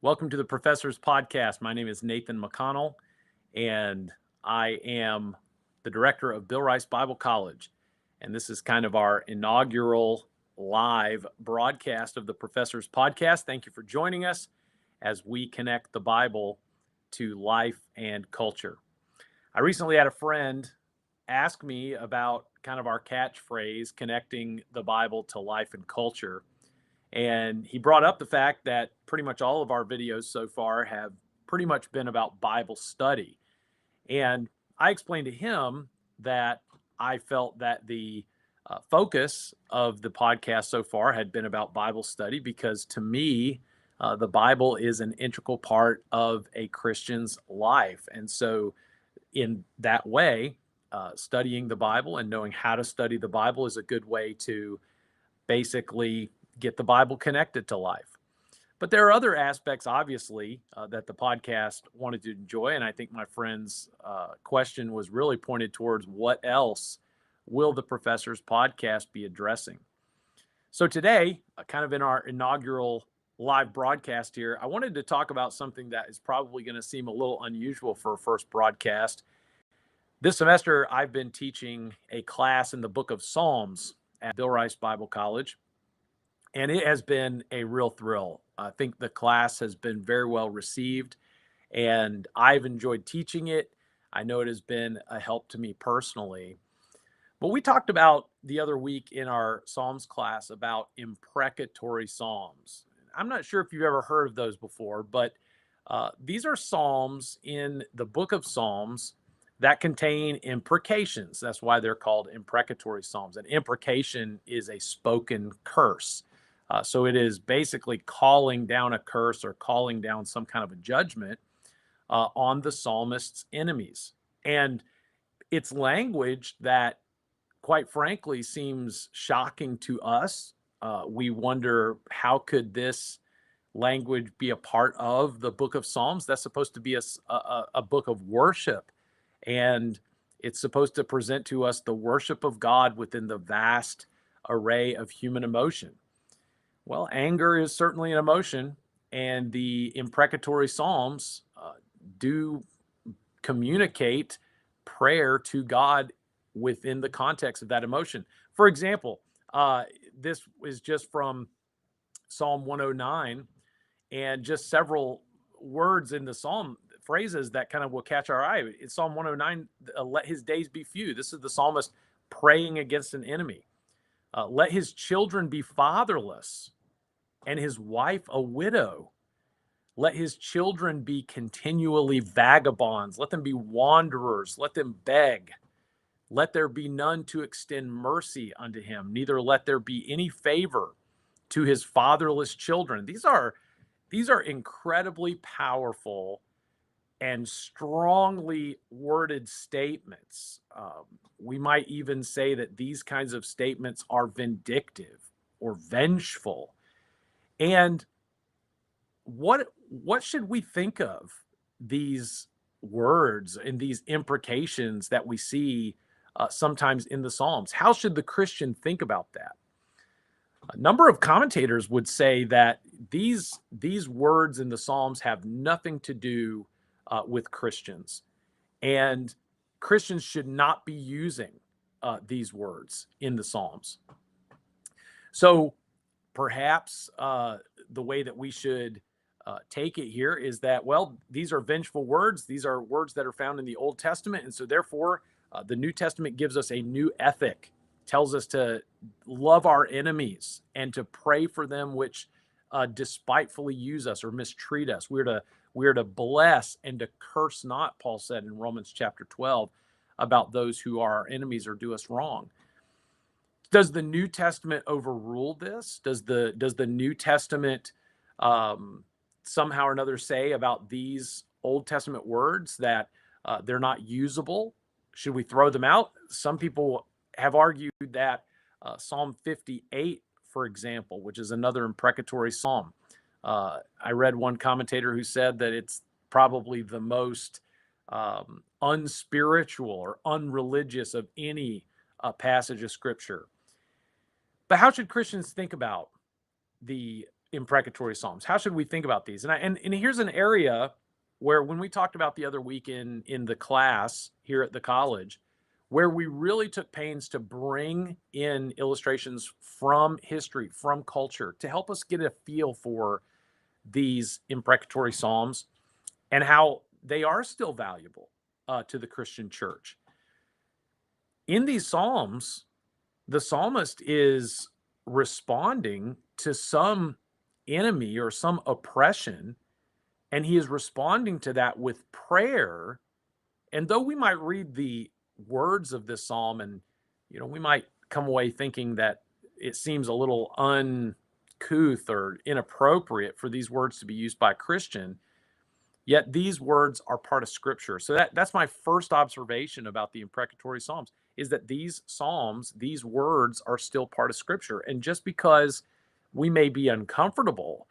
Welcome to the Professor's Podcast. My name is Nathan McConnell, and I am the director of Bill Rice Bible College. And this is kind of our inaugural live broadcast of the Professor's Podcast. Thank you for joining us as we connect the Bible to life and culture. I recently had a friend ask me about kind of our catchphrase, connecting the Bible to life and culture. And he brought up the fact that pretty much all of our videos so far have pretty much been about Bible study. And I explained to him that I felt that the focus of the podcast so far had been about Bible study because to me, the Bible is an integral part of a Christian's life. And so, in that way, studying the Bible and knowing how to study the Bible is a good way to basically get the Bible connected to life. But there are other aspects, obviously, that the podcast wanted to enjoy. And I think my friend's question was really pointed towards what else will the Professor's Podcast be addressing? So today, kind of in our inaugural live broadcast here, I wanted to talk about something that is probably going to seem a little unusual for a first broadcast. This semester, I've been teaching a class in the book of Psalms at Bill Rice Bible College. And it has been a real thrill. I think the class has been very well received, and I've enjoyed teaching it. I know it has been a help to me personally. But we talked about the other week in our Psalms class about imprecatory Psalms. I'm not sure if you've ever heard of those before, but these are Psalms in the book of Psalms that contain imprecations. That's why they're called imprecatory Psalms. An imprecation is a spoken curse. So it is basically calling down a curse or calling down some kind of a judgment on the psalmist's enemies. And it's language that, quite frankly, seems shocking to us. We wonder, how could this language be a part of the book of Psalms? That's supposed to be a book of worship. And it's supposed to present to us the worship of God within the vast array of human emotion. Well, anger is certainly an emotion, and the imprecatory Psalms do communicate prayer to God within the context of that emotion. For example, this is just from Psalm 109, and just several words in the psalm, phrases that kind of will catch our eye. In Psalm 109, let his days be few. This is the psalmist praying against an enemy. Let his children be fatherless and his wife a widow. Let his children be continually vagabonds. Let them be wanderers. Let them beg. Let there be none to extend mercy unto him, neither let there be any favor to his fatherless children. These are incredibly powerful and strongly worded statements. We might even say that these kinds of statements are vindictive or vengeful. And what should we think of these words and these imprecations that we see sometimes in the Psalms? How should the Christian think about that? A number of commentators would say that these words in the Psalms have nothing to do with Christians, and Christians should not be using these words in the Psalms. So perhaps the way that we should take it here is that, well, these are vengeful words. These are words that are found in the Old Testament. And so therefore, the New Testament gives us a new ethic, tells us to love our enemies and to pray for them which despitefully use us or mistreat us. We're to bless and to curse not, Paul said in Romans chapter 12, about those who are our enemies or do us wrong. Does the New Testament overrule this? Does the New Testament somehow or another say about these Old Testament words that they're not usable? Should we throw them out? Some people have argued that Psalm 58, for example, which is another imprecatory psalm. I read one commentator who said that it's probably the most unspiritual or unreligious of any passage of Scripture. But how should Christians think about the imprecatory psalms? How should we think about these? And here's an area where, when we talked about the other week in the class here at the college, where we really took pains to bring in illustrations from history, from culture, to help us get a feel for these imprecatory psalms and how they are still valuable to the Christian church. In these psalms, the psalmist is responding to some enemy or some oppression, and he is responding to that with prayer. And though we might read the words of this psalm and we might come away thinking that it seems a little uncouth or inappropriate for these words to be used by a Christian, yet these words are part of Scripture. So that's my first observation about the imprecatory psalms, is that these psalms, these words, are still part of Scripture. And just because we may be uncomfortable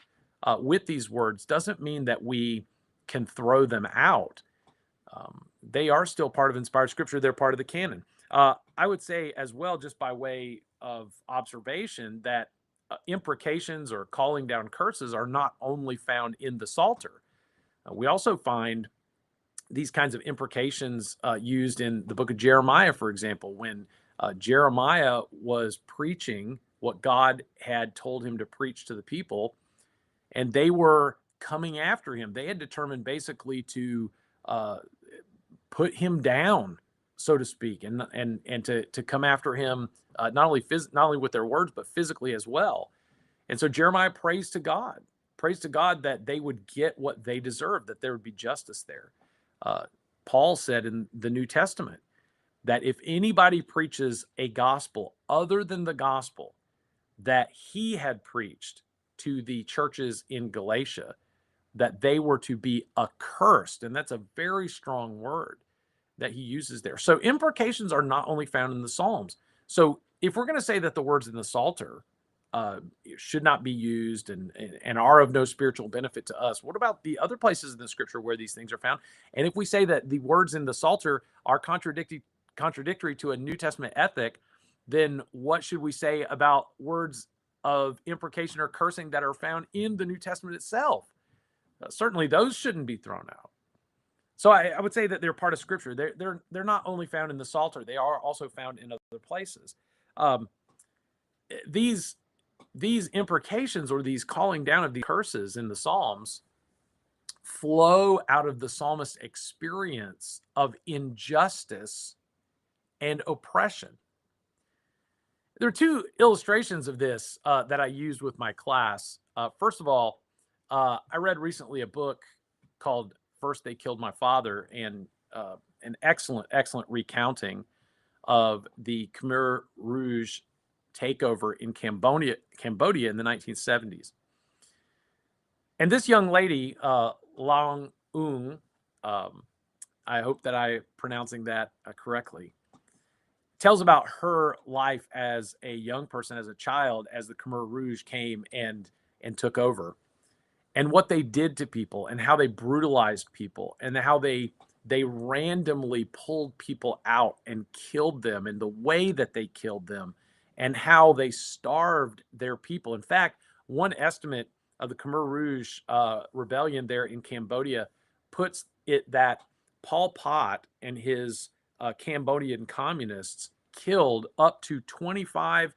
with these words doesn't mean that we can throw them out. They are still part of inspired Scripture. They're part of the canon. I would say as well, just by way of observation, that imprecations or calling down curses are not only found in the Psalter. We also find these kinds of imprecations used in the book of Jeremiah, for example, when Jeremiah was preaching what God had told him to preach to the people, and they were coming after him. They had determined basically to put him down, so to speak, and to come after him not only with their words, but physically as well. And so Jeremiah prays to God that they would get what they deserve, that there would be justice there. Paul said in the New Testament that if anybody preaches a gospel other than the gospel that he had preached to the churches in Galatia, that they were to be accursed. And that's a very strong word that he uses there. So imprecations are not only found in the Psalms. So if we're going to say that the words in the Psalter should not be used and are of no spiritual benefit to us, what about the other places in the Scripture where these things are found? And if we say that the words in the Psalter are contradictory to a New Testament ethic, then what should we say about words of imprecation or cursing that are found in the New Testament itself? Certainly those shouldn't be thrown out. So I would say that they're part of Scripture. They're not only found in the Psalter, they are also found in other places. These imprecations, or these calling down of the curses in the Psalms, flow out of the psalmist's experience of injustice and oppression. There are two illustrations of this that I used with my class. First of all, I read recently a book called First They Killed My Father, and an excellent recounting of the Khmer Rouge takeover in Cambodia in the 1970s. And this young lady, Long Ung, I hope that I'm pronouncing that correctly, tells about her life as a young person, as a child, as the Khmer Rouge came and took over, and what they did to people, and how they brutalized people, and how they randomly pulled people out and killed them, and the way that they killed them, and how they starved their people. In fact, one estimate of the Khmer Rouge rebellion there in Cambodia puts it that Pol Pot and his Cambodian communists killed up to 25%,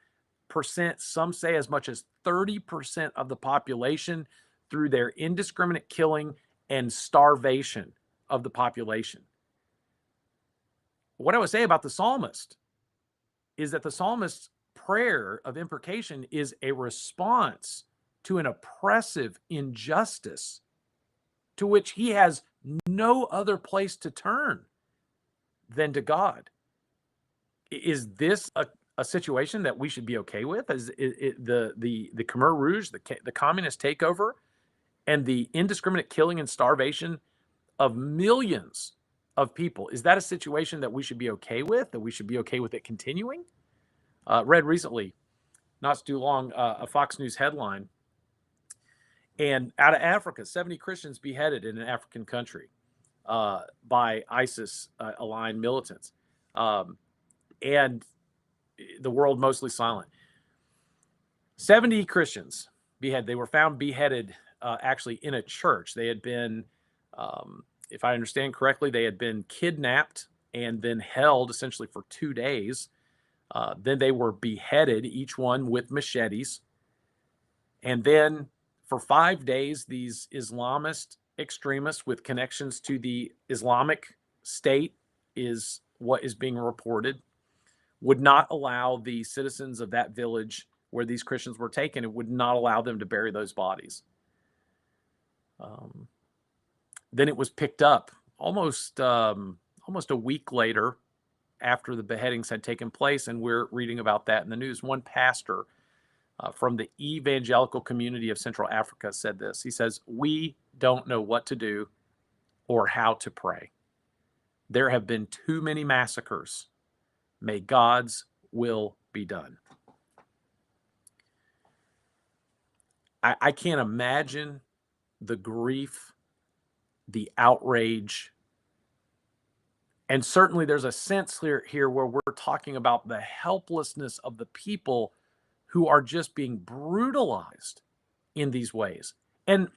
some say as much as 30% of the population, through their indiscriminate killing and starvation of the population. What I would say about the psalmist is that the psalmist's prayer of imprecation is a response to an oppressive injustice to which he has no other place to turn than to God. Is this a situation that we should be okay with? Is the Khmer Rouge, the communist takeover, and the indiscriminate killing and starvation of millions of people, is that a situation that we should be okay with, that we should be okay with it continuing? Read recently, not too long, a Fox News headline, and out of Africa, 70 Christians beheaded in an African country by ISIS-aligned militants, and the world mostly silent. 70 Christians beheaded. They were found beheaded actually in a church. They had been, if I understand correctly, they had been kidnapped and then held essentially for 2 days. Then they were beheaded, each one with machetes. And then for 5 days, these Islamist extremists with connections to the Islamic State, is what is being reported, would not allow the citizens of that village where these Christians were taken, it would not allow them to bury those bodies. Then it was picked up almost a week later after the beheadings had taken place, and we're reading about that in the news. One pastor from the evangelical community of Central Africa said this. He says, "We don't know what to do or how to pray. There have been too many massacres. May God's will be done." I can't imagine the grief, the outrage, and certainly there's a sense here where we're talking about the helplessness of the people who are just being brutalized in these ways. And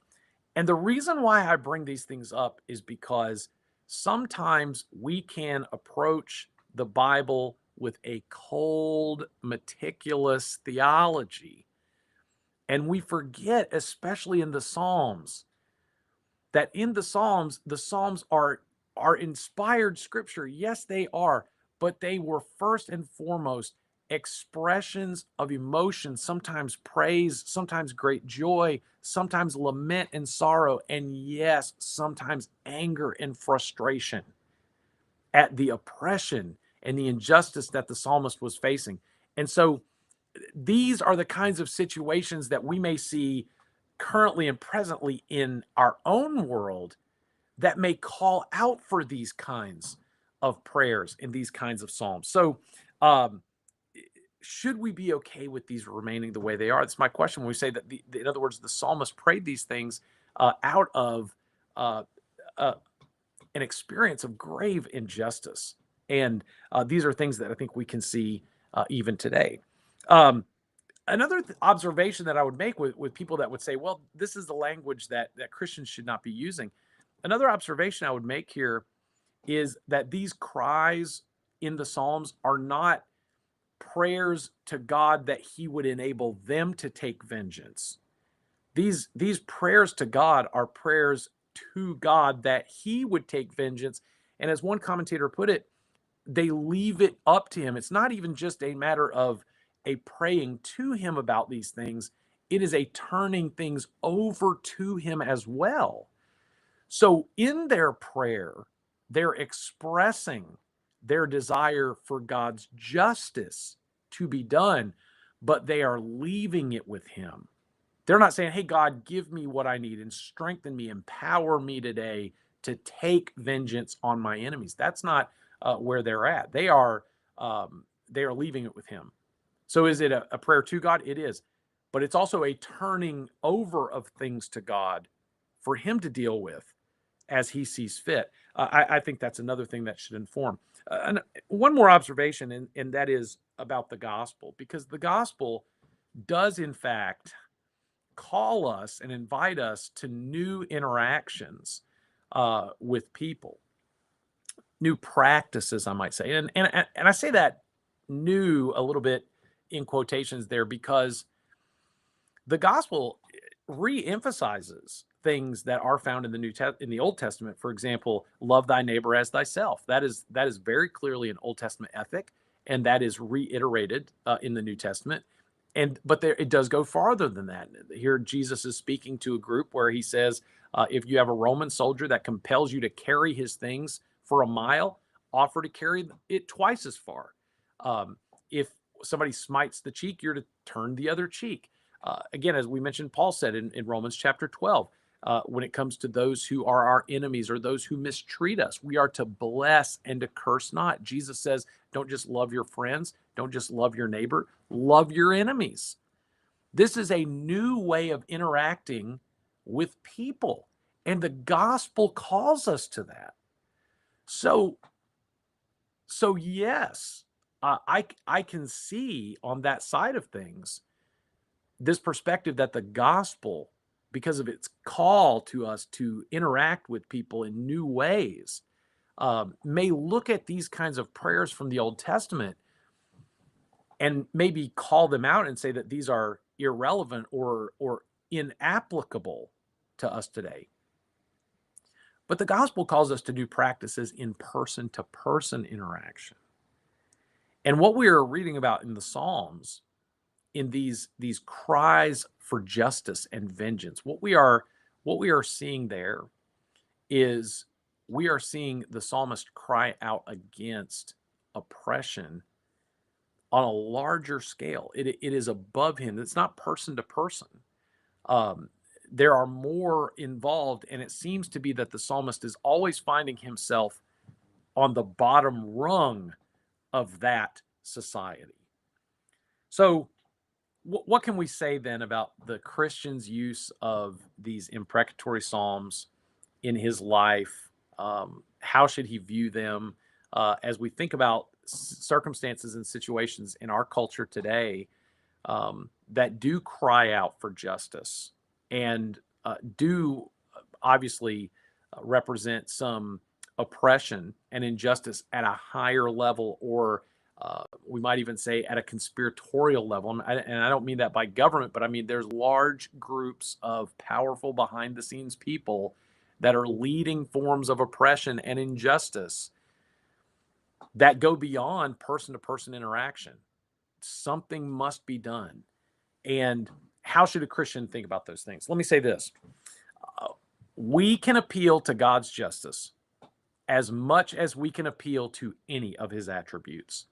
the reason why I bring these things up is because sometimes we can approach the Bible with a cold, meticulous theology. And we forget, especially in the Psalms, that in the Psalms are inspired scripture. Yes, they are, but they were first and foremost expressions of emotion, sometimes praise, sometimes great joy, sometimes lament and sorrow, and yes, sometimes anger and frustration at the oppression and the injustice that the psalmist was facing. And so these are the kinds of situations that we may see currently and presently in our own world that may call out for these kinds of prayers and these kinds of psalms. So, should we be okay with these remaining the way they are? That's my question. When we say that, in other words, the psalmist prayed these things out of uh, uh, an experience of grave injustice, and these are things that I think we can see even today. Um, Another observation that I would make with people that would say, well, this is the language that Christians should not be using. Another observation I would make here is that these cries in the Psalms are not prayers to God that he would enable them to take vengeance. These prayers to God are prayers to God that he would take vengeance. And as one commentator put it, they leave it up to him. It's not even just a matter of a praying to him about these things, it is a turning things over to him as well. So in their prayer, they're expressing their desire for God's justice to be done, but they are leaving it with him. They're not saying, hey, God, give me what I need and strengthen me, empower me today to take vengeance on my enemies. That's not where they're at. They are leaving it with him. So is it a prayer to God? It is. But it's also a turning over of things to God for him to deal with as he sees fit. I think that's another thing that should inform. And one more observation, and that is about the gospel, because the gospel does, in fact, call us and invite us to new interactions with people, new practices, I might say. And I say that new a little bit in quotations there because the gospel re-emphasizes things that are found in in the Old Testament. For example, love thy neighbor as thyself. That is very clearly an Old Testament ethic, and that is reiterated in the New Testament. But there, it does go farther than that. Here, Jesus is speaking to a group where he says, if you have a Roman soldier that compels you to carry his things for a mile, offer to carry it twice as far. If somebody smites the cheek, you're to turn the other cheek. Again, as we mentioned, Paul said in Romans chapter 12, when it comes to those who are our enemies or those who mistreat us, we are to bless and to curse not. Jesus says, don't just love your friends, don't just love your neighbor, love your enemies. This is a new way of interacting with people, and the gospel calls us to that. So yes, I can see on that side of things this perspective that the gospel, because of its call to us to interact with people in new ways, may look at these kinds of prayers from the Old Testament and maybe call them out and say that these are irrelevant or inapplicable to us today. But the gospel calls us to do practices in person-to-person interaction. And what we are reading about in the Psalms, in these cries for justice and vengeance, what we are seeing there is we are seeing the psalmist cry out against oppression on a larger scale. It is above him. It's not person to person. There are more involved, and it seems to be that the psalmist is always finding himself on the bottom rung of that society. So what can we say then about the Christian's use of these imprecatory psalms in his life? How should he view them as we think about circumstances and situations in our culture today that do cry out for justice and do obviously represent some oppression and injustice at a higher level, or we might even say at a conspiratorial level. And I don't mean that by government, but I mean there's large groups of powerful behind the scenes people that are leading forms of oppression and injustice that go beyond person-to-person interaction. Something must be done. And how should a Christian think about those things? Let me say this. We can appeal to God's justice as much as we can appeal to any of his attributes.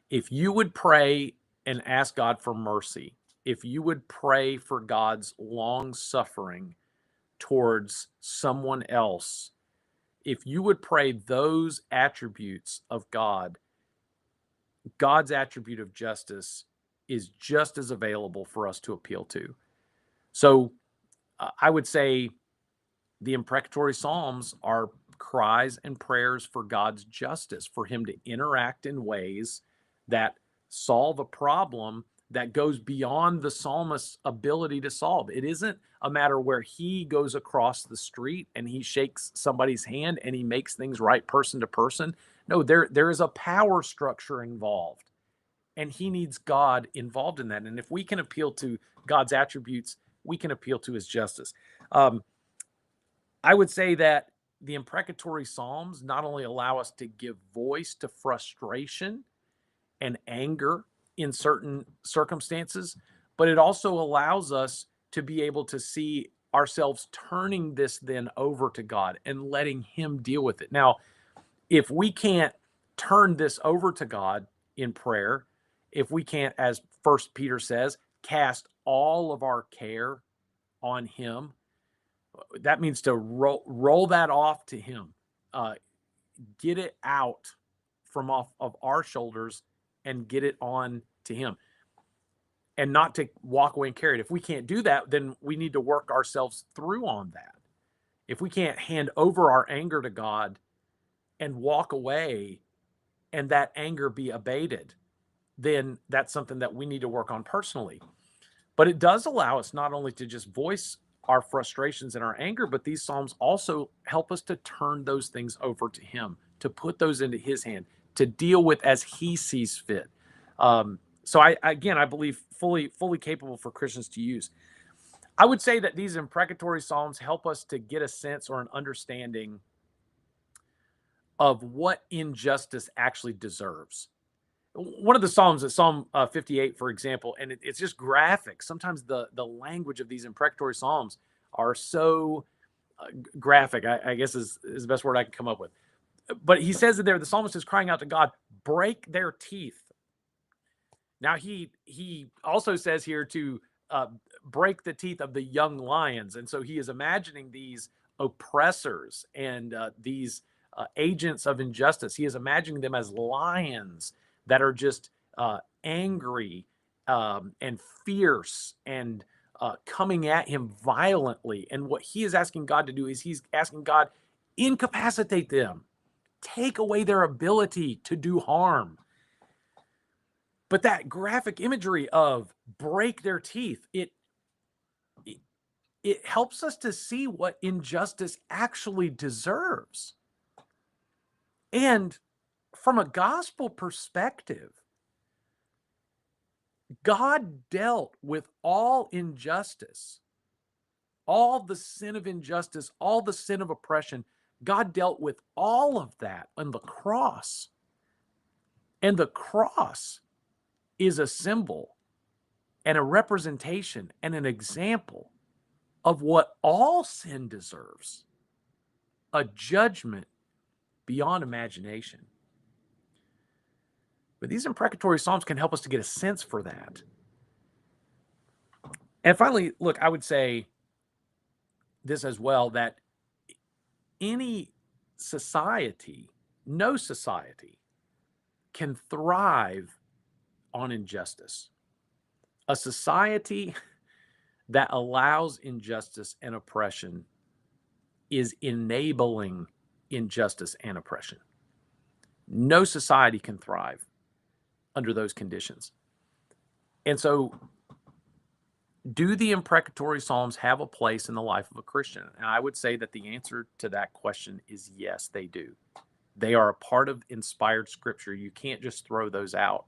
If you would pray and ask God for mercy, if you would pray for God's long suffering towards someone else, if you would pray those attributes of God, God's attribute of justice is just as available for us to appeal to. So I would say the imprecatory Psalms are cries and prayers for God's justice, for him to interact in ways that solve a problem that goes beyond the psalmist's ability to solve. It isn't a matter where he goes across the street and he shakes somebody's hand and he makes things right person to person. No, there is a power structure involved, and he needs God involved in that. And if we can appeal to God's attributes, we can appeal to his justice. I would say that the imprecatory Psalms not only allow us to give voice to frustration and anger in certain circumstances, but it also allows us to be able to see ourselves turning this then over to God and letting him deal with it. Now, if we can't turn this over to God in prayer, if we can't, as First Peter says, cast all of our care on him, that means to roll that off to him, get it out from off of our shoulders and get it on to him, and not to walk away and carry it. If we can't do that, then we need to work ourselves through on that. If we can't hand over our anger to God and walk away and that anger be abated, then that's something that we need to work on personally. But it does allow us not only to just voice our frustrations and our anger, but these Psalms also help us to turn those things over to him, to put those into his hand, to deal with as he sees fit. So I believe fully capable for Christians to use. I would say that these imprecatory Psalms help us to get a sense or an understanding of what injustice actually deserves. One of the Psalms is Psalm 58, for example, and it's just graphic. Sometimes the language of these imprecatory Psalms are so graphic, I guess is the best word I can come up with. But he says that there, the psalmist is crying out to God, break their teeth. Now, he also says here to break the teeth of the young lions. And so he is imagining these oppressors and these agents of injustice. He is imagining them as lions that are just angry and fierce and coming at him violently. And what he is asking God to do is he's asking God, incapacitate them, take away their ability to do harm. But that graphic imagery of break their teeth, it helps us to see what injustice actually deserves. And from a gospel perspective, God dealt with all injustice, all the sin of injustice, all the sin of oppression. God dealt with all of that on the cross. And the cross is a symbol and a representation and an example of what all sin deserves: a judgment beyond imagination. But these imprecatory Psalms can help us to get a sense for that. And finally, look, I would say this as well, that any society, no society, can thrive on injustice. A society that allows injustice and oppression is enabling injustice and oppression. No society can thrive under those conditions. And so, do the imprecatory Psalms have a place in the life of a Christian? And I would say that the answer to that question is yes, they do. They are a part of inspired scripture. You can't just throw those out.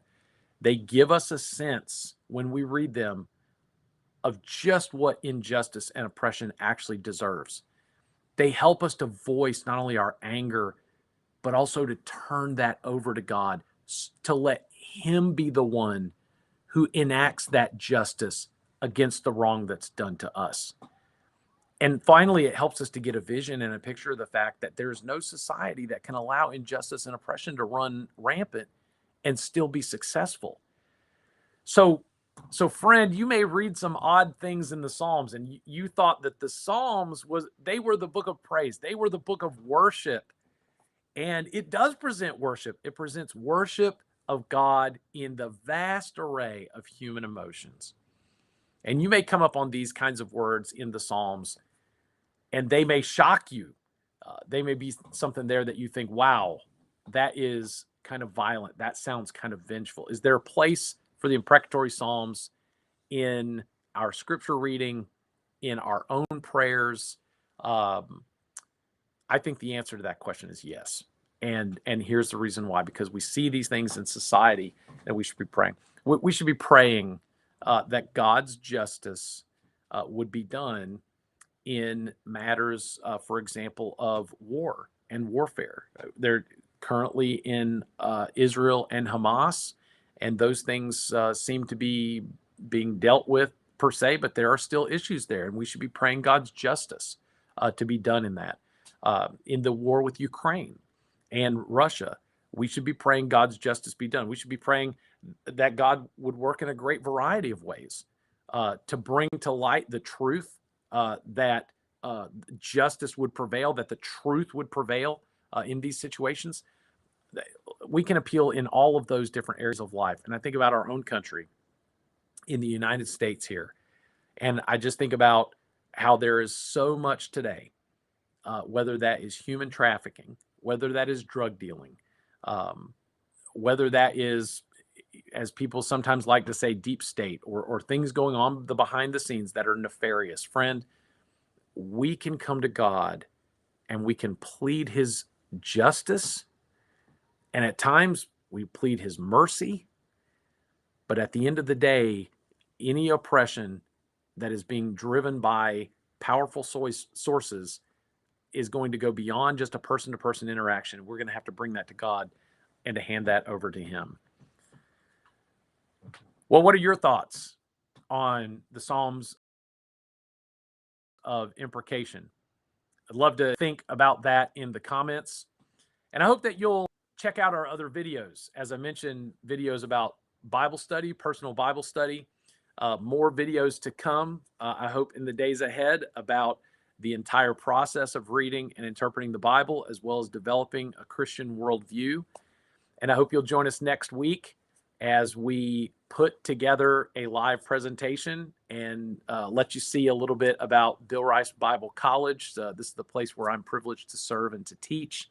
They give us a sense when we read them of just what injustice and oppression actually deserves. They help us to voice not only our anger, but also to turn that over to God, to let Him be the one who enacts that justice against the wrong that's done to us. And finally, it helps us to get a vision and a picture of the fact that there's no society that can allow injustice and oppression to run rampant and still be successful. So friend, you may read some odd things in the Psalms, and you thought that the Psalms they were the book of praise. They were the book of worship. And it does present worship. It presents worship of God in the vast array of human emotions. And you may come up on these kinds of words in the Psalms, and they may shock you. They may be something there that you think, wow, that is kind of violent. That sounds kind of vengeful. Is there a place for the imprecatory Psalms in our scripture reading, in our own prayers? I think the answer to that question is yes. And here's the reason why: because we see these things in society, and we should be praying. We should be praying that God's justice would be done in matters, for example, of war and warfare. They're currently in Israel and Hamas, and those things seem to be being dealt with per se, but there are still issues there, and we should be praying God's justice to be done in that. In the war with Ukraine and Russia, we should be praying God's justice be done. We should be praying that God would work in a great variety of ways to bring to light the truth, that justice would prevail, that the truth would prevail in these situations. We can appeal in all of those different areas of life. And I think about our own country in the United States here. And I just think about how there is so much today, whether that is human trafficking, whether that is drug dealing, whether that is, as people sometimes like to say, deep state, or things going on the behind the scenes that are nefarious. Friend, we can come to God and we can plead His justice. And at times we plead His mercy. But at the end of the day, any oppression that is being driven by powerful sources is going to go beyond just a person-to-person interaction. We're going to have to bring that to God and to hand that over to Him. Well, what are your thoughts on the Psalms of imprecation? I'd love to think about that in the comments. And I hope that you'll check out our other videos. As I mentioned, videos about Bible study, personal Bible study, more videos to come, I hope, in the days ahead about the entire process of reading and interpreting the Bible, as well as developing a Christian worldview. And I hope you'll join us next week as we put together a live presentation and let you see a little bit about Bill Rice Bible College. This is the place where I'm privileged to serve and to teach.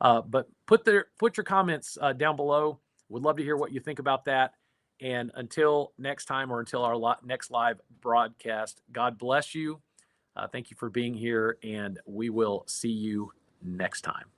But put your comments down below. Would love to hear what you think about that. And until next time, or until our next live broadcast, God bless you. Thank you for being here, and we will see you next time.